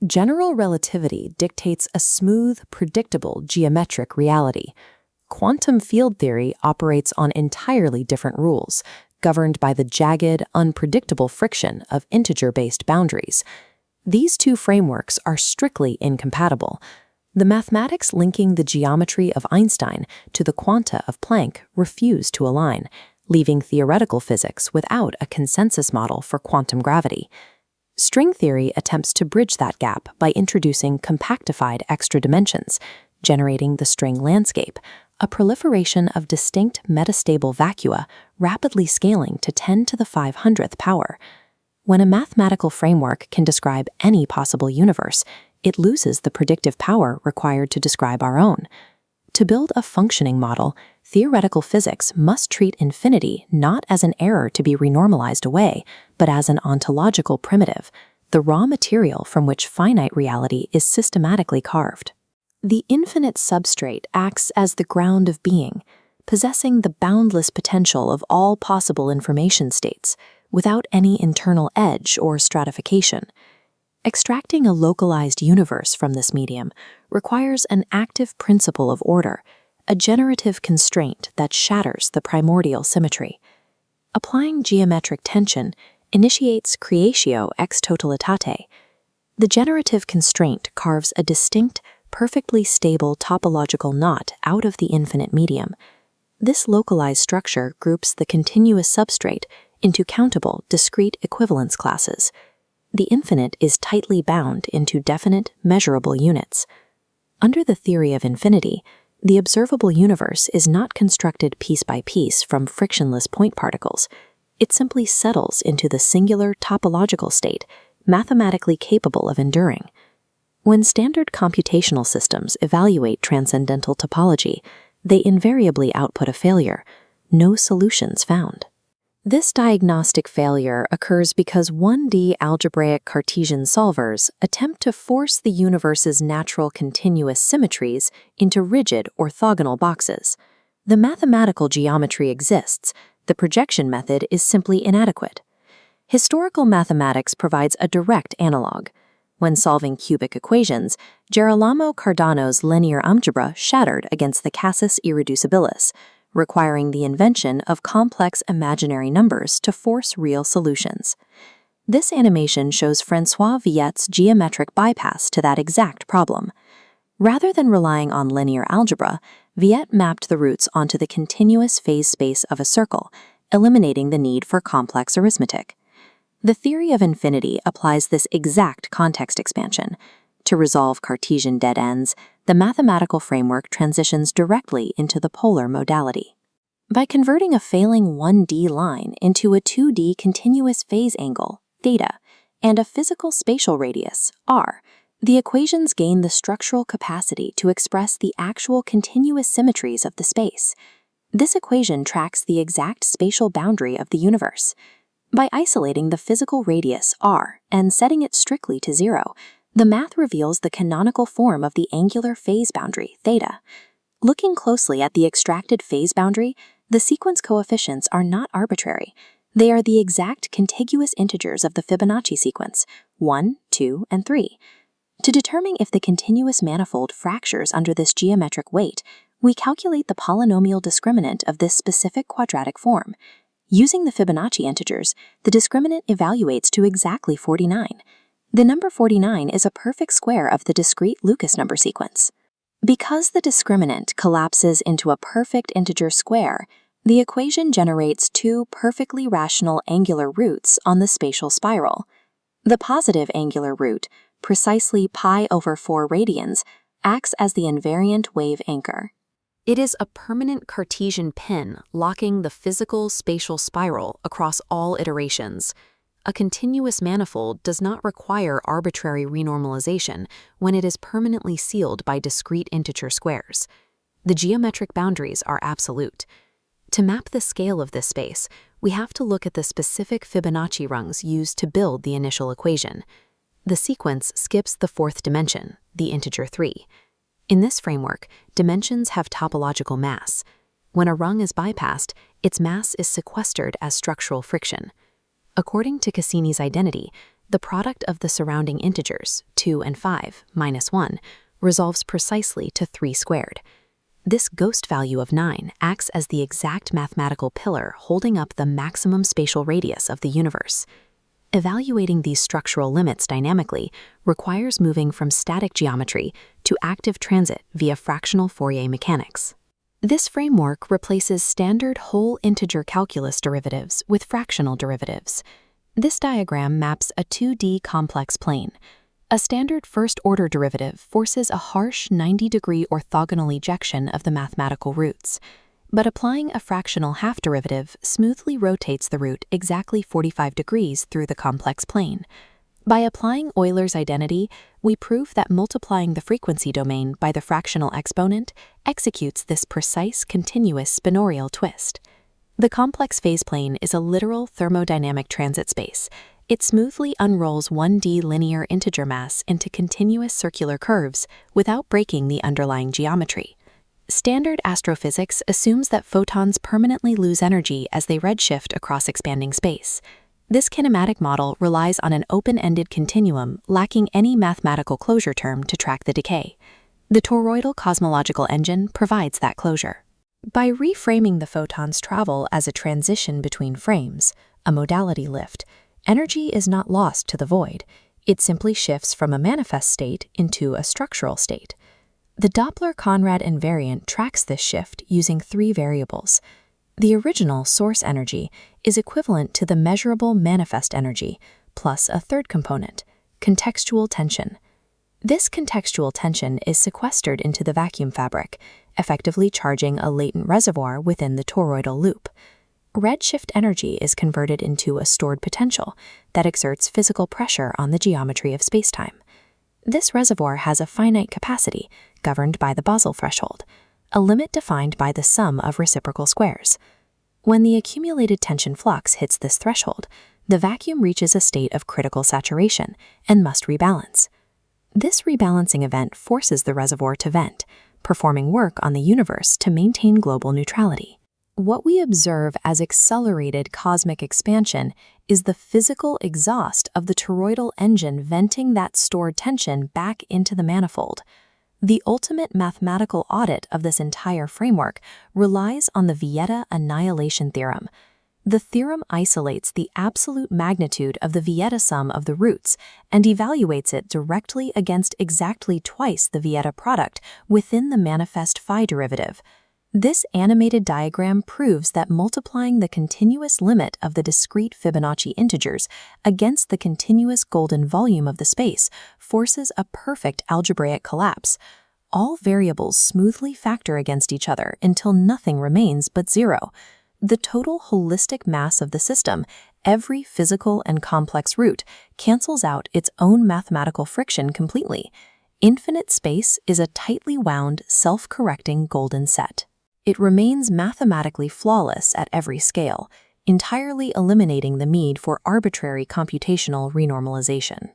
General relativity dictates a smooth, predictable geometric reality. Quantum field theory operates on entirely different rules, governed by the jagged, unpredictable friction of integer-based boundaries. These two frameworks are strictly incompatible. The mathematics linking the geometry of Einstein to the quanta of Planck refuse to align, leaving theoretical physics without a consensus model for quantum gravity. String theory attempts to bridge that gap by introducing compactified extra dimensions, generating the string landscape, a proliferation of distinct metastable vacua rapidly scaling to 10 to the 500th power. When a mathematical framework can describe any possible universe, it loses the predictive power required to describe our own. To build a functioning model, theoretical physics must treat infinity not as an error to be renormalized away, but as an ontological primitive, the raw material from which finite reality is systematically carved. The infinite substrate acts as the ground of being, possessing the boundless potential of all possible information states, without any internal edge or stratification. Extracting a localized universe from this medium requires an active principle of order, a generative constraint that shatters the primordial symmetry. Applying geometric tension initiates creatio ex totalitate. The generative constraint carves a distinct, perfectly stable topological knot out of the infinite medium. This localized structure groups the continuous substrate into countable, discrete equivalence classes. The infinite is tightly bound into definite, measurable units. Under the theory of infinity, the observable universe is not constructed piece by piece from frictionless point particles. It simply settles into the singular topological state, mathematically capable of enduring. When standard computational systems evaluate transcendental topology, they invariably output a failure: no solutions found. This diagnostic failure occurs because 1D algebraic Cartesian solvers attempt to force the universe's natural continuous symmetries into rigid orthogonal boxes. The mathematical geometry exists, the projection method is simply inadequate. Historical mathematics provides a direct analog. When solving cubic equations, Girolamo Cardano's linear algebra shattered against the casus irreducibilis, requiring the invention of complex imaginary numbers to force real solutions. This animation shows François Viet's geometric bypass to that exact problem. Rather than relying on linear algebra, Viet mapped the roots onto the continuous phase space of a circle, eliminating the need for complex arithmetic. The theory of infinity applies this exact context expansion. To resolve Cartesian dead ends, the mathematical framework transitions directly into the polar modality. By converting a failing 1D line into a 2D continuous phase angle, theta, and a physical spatial radius, r, the equations gain the structural capacity to express the actual continuous symmetries of the space. This equation tracks the exact spatial boundary of the universe. By isolating the physical radius, r, and setting it strictly to 0, the math reveals the canonical form of the angular phase boundary, theta. Looking closely at the extracted phase boundary, the sequence coefficients are not arbitrary. They are the exact contiguous integers of the Fibonacci sequence, 1, 2, and 3. To determine if the continuous manifold fractures under this geometric weight, we calculate the polynomial discriminant of this specific quadratic form. Using the Fibonacci integers, the discriminant evaluates to exactly 49. The number 49 is a perfect square of the discrete Lucas number sequence. Because the discriminant collapses into a perfect integer square, the equation generates two perfectly rational angular roots on the spatial spiral. The positive angular root, precisely pi over 4 radians, acts as the invariant wave anchor. It is a permanent Cartesian pin locking the physical spatial spiral across all iterations. A continuous manifold does not require arbitrary renormalization when it is permanently sealed by discrete integer squares. The geometric boundaries are absolute. To map the scale of this space, we have to look at the specific Fibonacci rungs used to build the initial equation. The sequence skips the fourth dimension, the integer 3. In this framework, dimensions have topological mass. When a rung is bypassed, its mass is sequestered as structural friction. According to Cassini's identity, the product of the surrounding integers, 2 and 5, minus 1, resolves precisely to 3 squared. This ghost value of 9 acts as the exact mathematical pillar holding up the maximum spatial radius of the universe. Evaluating these structural limits dynamically requires moving from static geometry to active transit via fractional Fourier mechanics. This framework replaces standard whole integer calculus derivatives with fractional derivatives. This diagram maps a 2D complex plane. A standard first-order derivative forces a harsh 90-degree orthogonal ejection of the mathematical roots, but applying a fractional half derivative smoothly rotates the root exactly 45 degrees through the complex plane. By applying Euler's identity, we prove that multiplying the frequency domain by the fractional exponent executes this precise continuous spinorial twist. The complex phase plane is a literal thermodynamic transit space. It smoothly unrolls 1D linear integer mass into continuous circular curves without breaking the underlying geometry. Standard astrophysics assumes that photons permanently lose energy as they redshift across expanding space. This kinematic model relies on an open-ended continuum lacking any mathematical closure term to track the decay. The toroidal cosmological engine provides that closure. By reframing the photon's travel as a transition between frames, a modality lift, energy is not lost to the void. It simply shifts from a manifest state into a structural state. The Doppler Konrad Invariant tracks this shift using 3 variables. The original source energy is equivalent to the measurable manifest energy, plus a third component, contextual tension. This contextual tension is sequestered into the vacuum fabric, effectively charging a latent reservoir within the toroidal loop. Redshift energy is converted into a stored potential that exerts physical pressure on the geometry of spacetime. This reservoir has a finite capacity, governed by the Basel threshold, a limit defined by the sum of reciprocal squares. When the accumulated tension flux hits this threshold, the vacuum reaches a state of critical saturation and must rebalance. This rebalancing event forces the reservoir to vent, performing work on the universe to maintain global neutrality. What we observe as accelerated cosmic expansion is the physical exhaust of the toroidal engine venting that stored tension back into the manifold. The ultimate mathematical audit of this entire framework relies on the Vieta annihilation theorem. The theorem isolates the absolute magnitude of the Vieta sum of the roots and evaluates it directly against exactly twice the Vieta product within the manifest phi derivative. This animated diagram proves that multiplying the continuous limit of the discrete Fibonacci integers against the continuous golden volume of the space forces a perfect algebraic collapse. All variables smoothly factor against each other until nothing remains but 0. The total holistic mass of the system, every physical and complex root, cancels out its own mathematical friction completely. Infinite space is a tightly wound, self-correcting golden set. It remains mathematically flawless at every scale, entirely eliminating the need for arbitrary computational renormalization.